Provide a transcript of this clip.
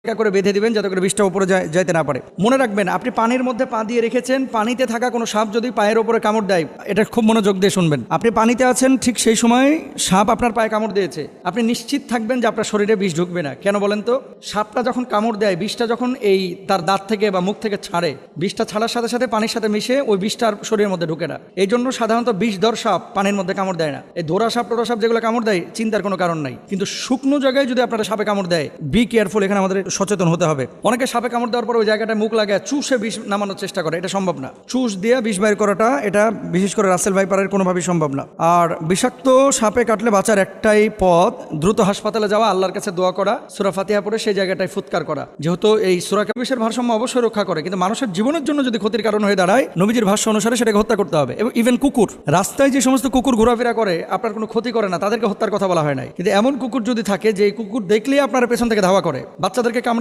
করে বেঁধে দিবেন যাতে করে বিষটা উপরে যাইতে না পারে। মনে রাখবেন, আপনি পানির মধ্যে পা দিয়ে রেখেছেন, পানিতে থাকা কোনো সাপ যদি পায়ের উপরে কামড় দেয়, এটা খুব মনোযোগ দিয়ে শুনবেন। আপনি পানিতে আছেন, ঠিক সেই সময় সাপ আপনার পায়ে কামড় দিয়েছে, আপনি নিশ্চিত থাকবেন যে আপনার শরীরে বিষ ঢুকবে না। কেন বলেন তো? সাপটা যখন কামড় দেয়, বিষটা যখন এই তার দাঁত থেকে বা মুখ থেকে ছাড়ে, বিষটা ছাড়ার সাথে সাথে পানির সাথে মিশে ওই বিষটার শরীরের মধ্যে ঢুকে না। এই জন্য সাধারণত বিষধর সাপ পানির মধ্যে কামড় দেয় না। এই ধরা সাপ টোরা সাপ যেগুলো কামড় দেয়, চিন্তার কোনো কারণ নাই। কিন্তু শুকনো জায়গায় যদি আপনারা সাপে কামড় দেয়, বি কেয়ারফুল। এখানে আমাদের সচেতন হতে হবে। অনেকে সাপে কামড় দেওয়ার পর ওই জায়গাটায় মুখ লাগায় চুষে বিষ নামানোর চেষ্টা করে, এটা সম্ভব না। চুষ দিয়ে বিষ বাইর করাটা, এটা বিশেষ করে রাসেল ভাইপারের কোনোভাবেই সম্ভব না। আর বিষাক্ত সাপে কাটলে বাঁচার একটাই পথ, দ্রুত হাসপাতালে যাওয়া, আল্লাহর কাছে দোয়া করা, সূরা ফাতিহা পড়ে সেই জায়গাটায় ফুৎকার করা। যেহেতু এই সূরা বিষের ভারসাম্য অবশ্যই রক্ষা করে, কিন্তু মানুষের জীবনের জন্য যদি ক্ষতির কারণ হয়ে দাঁড়ায়, নবীজির ভাষ্য অনুসারে সেটাকে হত্যা করতে হবে। এবং ইভেন কুকুর, রাস্তায় যে সমস্ত কুকুর ঘোরাফেরা করে আপনার কোনো ক্ষতি করে না, তাদেরকে হত্যার কথা বলা হয় নাই। কিন্তু এমন কুকুর যদি থাকে যে কুকুর দেখলেই আপনার পেছন থেকে ধাওয়া করে, বাচ্চাদেরকে